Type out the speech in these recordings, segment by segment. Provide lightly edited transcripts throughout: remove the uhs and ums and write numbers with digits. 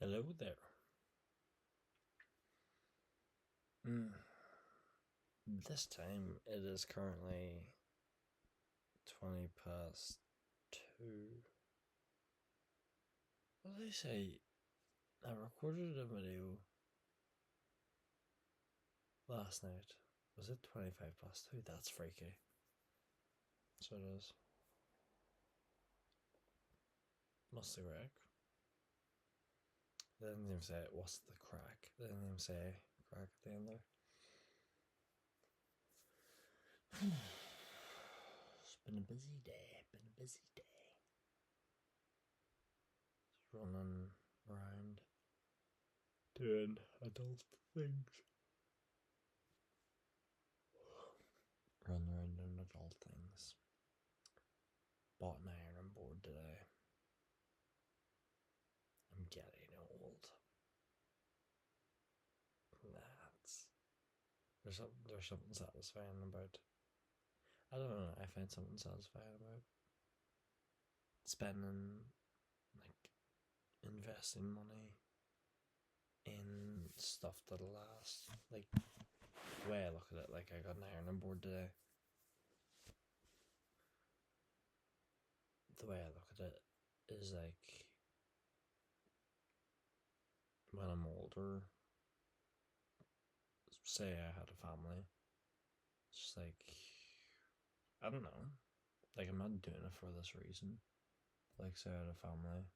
Hello there. This time it is currently 20 past 2. What did I say? I recorded a video last night. Was it 25 past 2? That's freaky. So it is. What's the crack? They didn't even say what's the crack. They didn't even say crack at the end there. It's been a busy day. Just running around doing adult things. Run around doing adult things. Bought an ironing board today. I'm getting old. There's something satisfying about. I don't know. I find something satisfying about spending, like, investing money in stuff that'll last. Like, the way I look at it, like, I got an ironing board today. The way I look at it is like, when I'm older, say I had a family, it's just like, I don't know. Like, I'm not doing it for this reason. Like, say I had a family.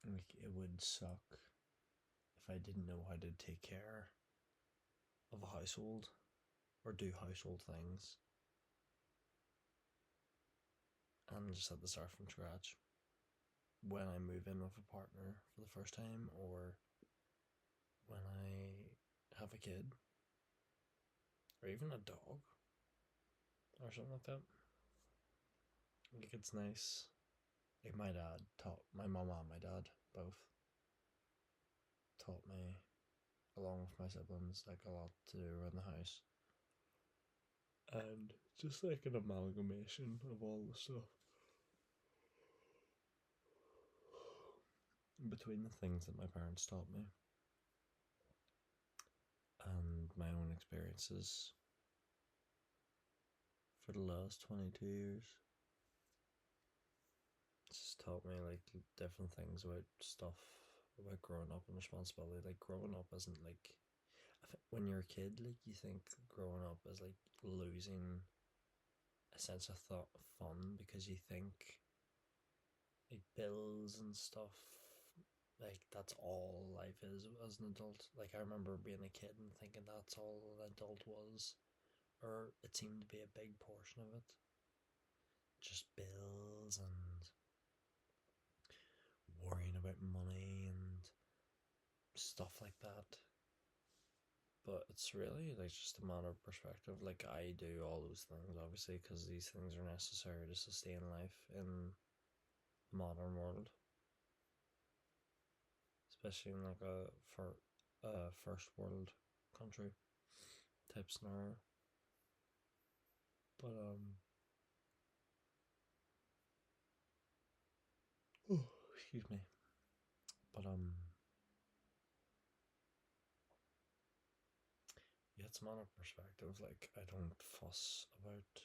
Like, it would suck if I didn't know how to take care of a household or do household things and just had to start from scratch when I move in with a partner for the first time or when I have a kid or even a dog or something like that. Like, it's nice. Like, my mom and my dad both taught me, along with my siblings, like, a lot to do around the house. And just like an amalgamation of all the stuff between the things that my parents taught me and my own experiences for the last 22 years. It's just taught me, like, different things about stuff, about growing up and responsibility. Like, growing up isn't like, when you're a kid, like, you think growing up is like losing a sense of fun because you think, like, bills and stuff, like, that's all life is as an adult. Like, I remember being a kid and thinking that's all an adult was, or it seemed to be a big portion of it. Just bills and worrying about money and stuff like that. But it's really, like, just a matter of perspective. Like, I do all those things obviously because these things are necessary to sustain life in the modern world, especially in like a first world country type scenario. But oh, excuse me. But yeah, it's a matter of perspective. Like, I don't fuss about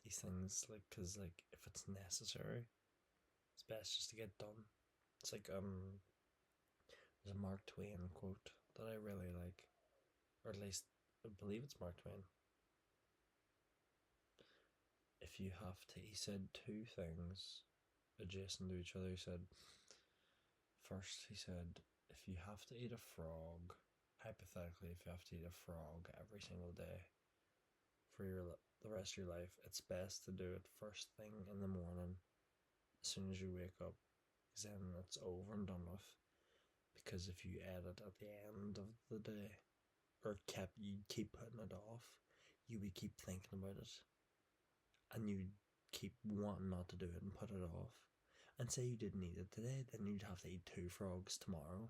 these things, like, because, like, if it's necessary, it's best just to get done. It's like, there's a Mark Twain quote that I really like, or at least I believe it's Mark Twain. If you have to, he said two things adjacent to each other. He said, first, he said, if you have to eat a frog, hypothetically, if you have to eat a frog every single day for the rest of your life, it's best to do it first thing in the morning, as soon as you wake up, because then it's over and done with. Because if you add it at the end of the day, or you keep putting it off, you would keep thinking about it, and you'd keep wanting not to do it and put it off. And say you didn't eat it today, then you'd have to eat 2 frogs tomorrow,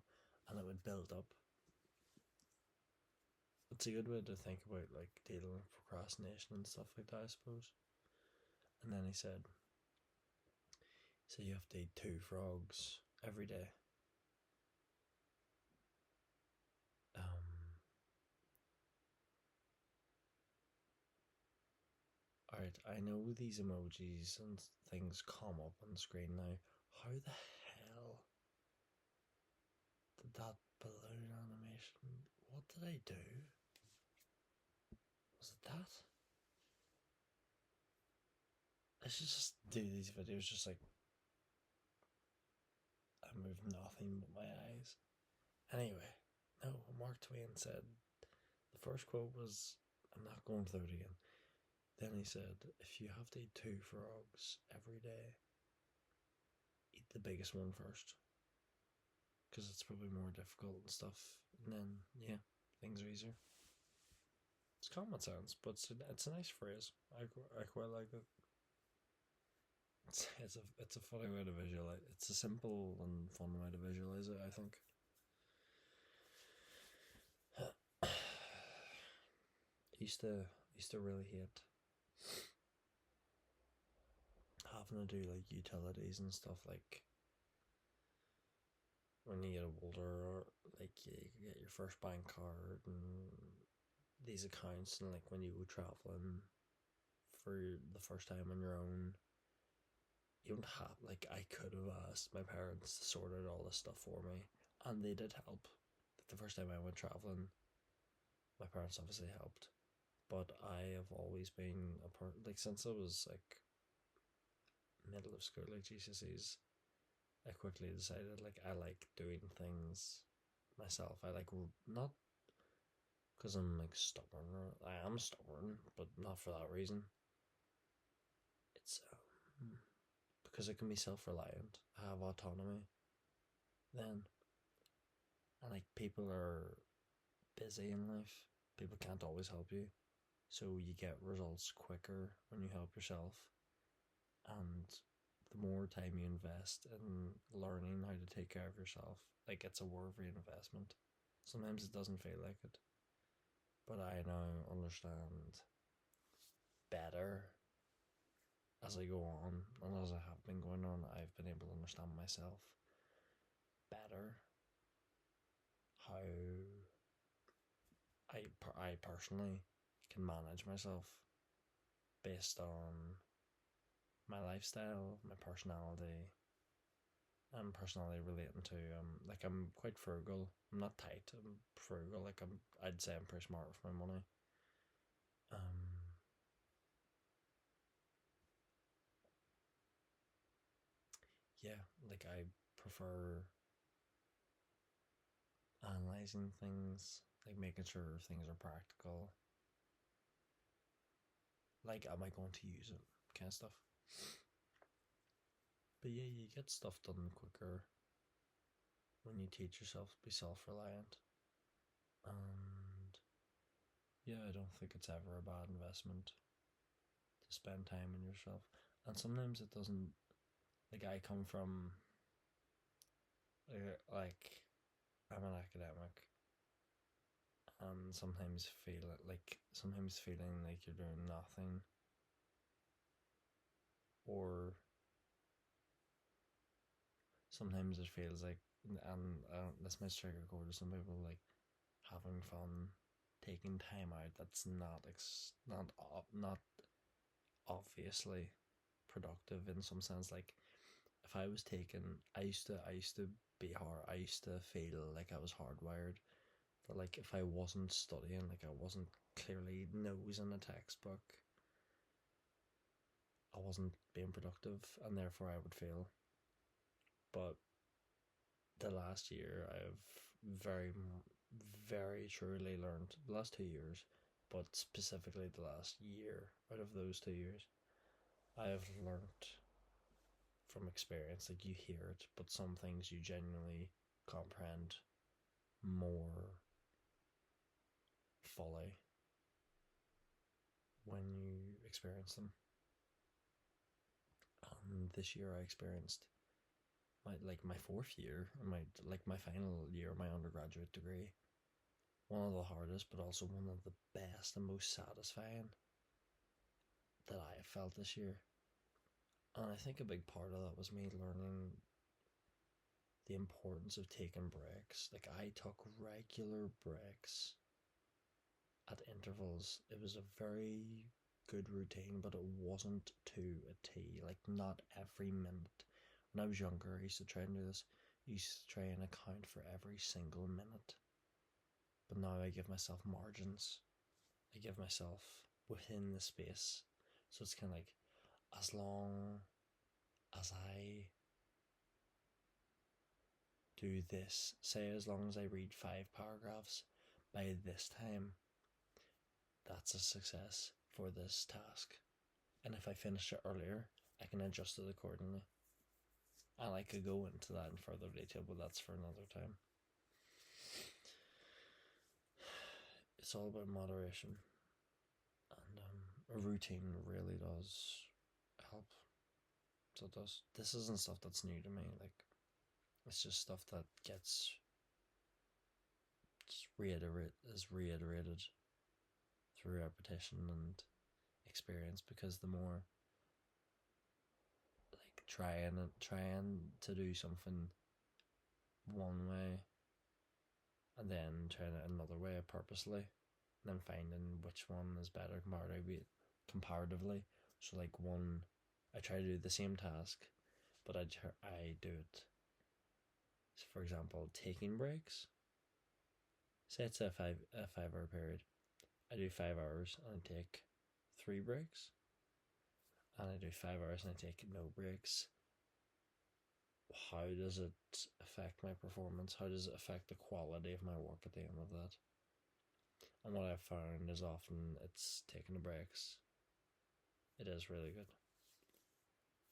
and it would build up. It's a good way to think about, like, dealing with procrastination and stuff like that, I suppose. And then he said, So you have to eat 2 frogs every day. Alright, I know these emojis and things come up on the screen now. How the hell did that balloon animation? What did I do? Was it that? I should just do these videos just like I move nothing but my eyes. Anyway, no, Mark Twain said the first quote was, I'm not going through it again. Then he said, if you have to eat 2 frogs every day, eat the biggest one first. Because it's probably more difficult and stuff. And then, yeah, things are easier. It's common sense, but it's a nice phrase. I quite like it. It's a funny way to visualize. It's a simple and fun way to visualize it, I think. Used to really hate having to do like utilities and stuff, like when you get older, or like you get your first bank card and these accounts, and like when you go traveling for the first time on your own, you don't have, like, I could have asked my parents to sort out all this stuff for me, and they did help. Like the first time I went traveling, my parents obviously helped, but I have always been a part, like since I was like middle of school, like GCSEs, I quickly decided like I like doing things myself. I like, not because I'm like stubborn, or I am stubborn, but not for that reason. It's because I can be self-reliant. I have autonomy. Then, and like people are busy in life. People can't always help you, so you get results quicker when you help yourself. And the more time you invest in learning how to take care of yourself, like it's a worth reinvestment. Sometimes it doesn't feel like it, but I now understand better as I go on, and as I have been going on, I've been able to understand myself better. How I personally can manage myself based on my lifestyle, my personality, and personality relating to like I'm quite frugal. I'm not tight. I'm frugal. Like I'd say I'm pretty smart with my money. Yeah, like I prefer analyzing things, like making sure things are practical. Like, am I going to use it? Kind of stuff. But yeah, you get stuff done quicker when you teach yourself to be self-reliant. And yeah, I don't think it's ever a bad investment to spend time on yourself. And sometimes it doesn't. Like I come from like I'm an academic, and sometimes feeling like you're doing nothing, or sometimes it feels like, and this might trigger chord to some people, like having fun, taking time out that's not obviously productive in some sense. Like if I was taking, I used to be hard. I used to feel like I was hardwired. But like if I wasn't studying, like I wasn't clearly nosing a textbook, I wasn't being productive, and therefore I would fail. But the last year, I've very, very truly learned, the last 2 years, but specifically the last year out of those 2 years, I have learned from experience. Like you hear it, but some things you genuinely comprehend more fully when you experience them. This year I experienced my fourth year, my final year of my undergraduate degree, one of the hardest, but also one of the best and most satisfying that I have felt this year. And I think a big part of that was me learning the importance of taking breaks. Like, I took regular breaks at intervals. It was a very good routine, but it wasn't to a T. Like, not every minute. When I was younger, I used to try and do this. I used to try and account for every single minute. But now I give myself margins. I give myself within the space. So it's kind of like, as long as I do this, say as long as I read 5 paragraphs by this time, that's a success for this task. And if I finish it earlier, I can adjust it accordingly. And I could go into that in further detail, but that's for another time. It's all about moderation. And a routine really does help. So it does. This isn't stuff that's new to me. Like, it's just stuff that gets reiterated through repetition and experience, because the more like trying to do something one way and then trying it another way purposely, and then finding which one is better comparatively. So like, I try to do the same task, but I do it. So for example, taking breaks. Say it's a 5 hour period. I do 5 hours and I take 3 breaks, and I do 5 hours and I take no breaks. How does it affect my performance? How does it affect the quality of my work at the end of that? And what I've found is often it's taking the breaks. It is really good.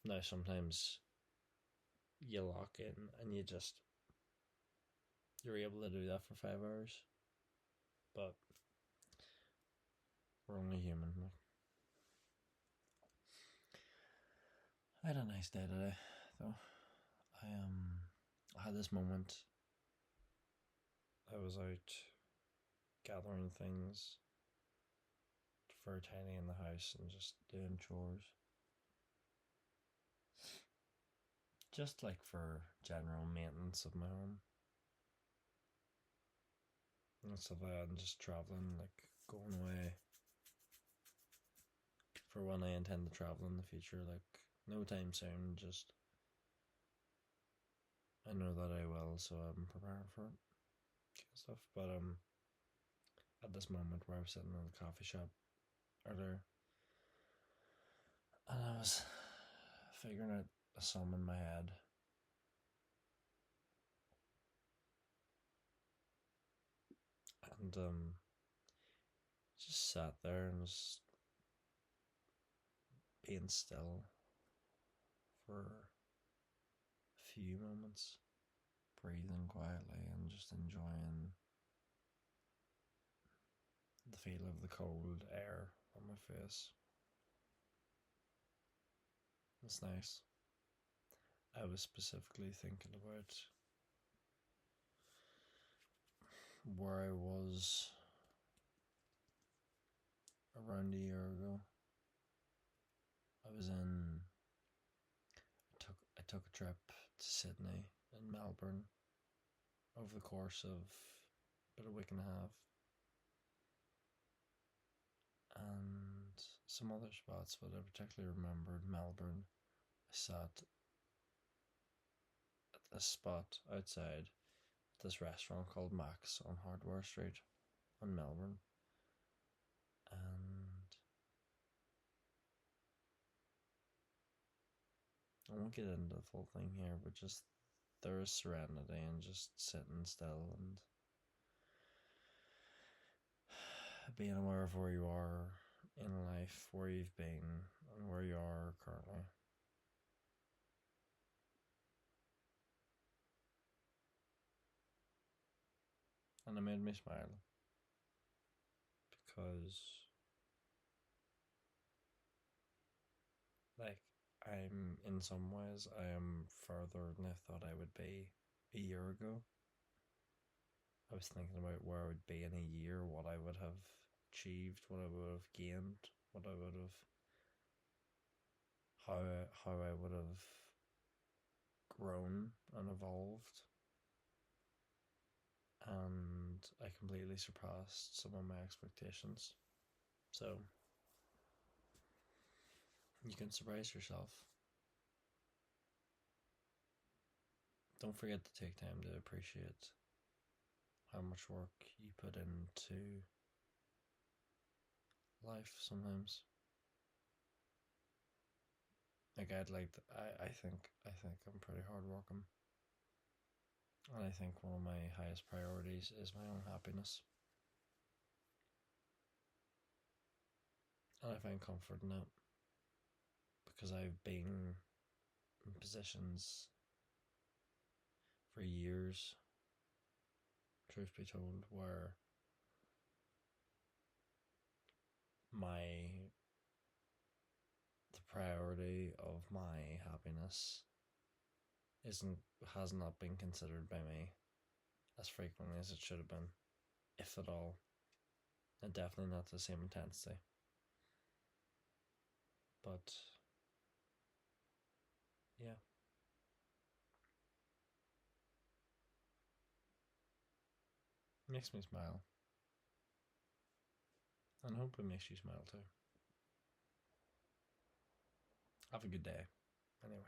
Now, sometimes you lock in and you're able to do that for 5 hours, but we're only human. I had a nice day today, though. I had this moment. I was out gathering things for Tiny in the house and just doing chores. Just like for general maintenance of my home. And stuff like that, and just travelling, like going away for when I intend to travel in the future. Like, no time soon, just I know that I will, so I'm preparing for it. Stuff. But at this moment where I was sitting in the coffee shop earlier, and I was figuring out a sum in my head. And just sat there and was being still for a few moments, breathing quietly and just enjoying the feel of the cold air on my face. It's nice. I was specifically thinking about where I was around a year ago. I took a trip to Sydney and Melbourne over the course of about a week and a half, and some other spots, but I particularly remembered Melbourne. I sat at this spot outside this restaurant called Max on Hardware Street in Melbourne, and I won't get into the full thing here, but just there is serenity and just sitting still and being aware of where you are in life, where you've been, and where you are currently. And it made me smile, because like, in some ways I am further than I thought I would be a year ago. I was thinking about where I would be in a year, what I would have achieved, what I would have gained, what I would have how I would have grown and evolved, and I completely surpassed some of my expectations. So you can surprise yourself. Don't forget to take time to appreciate how much work you put into life sometimes. Like I think I'm pretty hardworking. And I think one of my highest priorities is my own happiness. And I find comfort in it because I've been in positions for years, truth be told, where my the priority of my happiness isn't has not been considered by me as frequently as it should have been, if at all, and definitely not to the same intensity. But yeah, it makes me smile, and I hope it makes you smile too. Have a good day, anyway.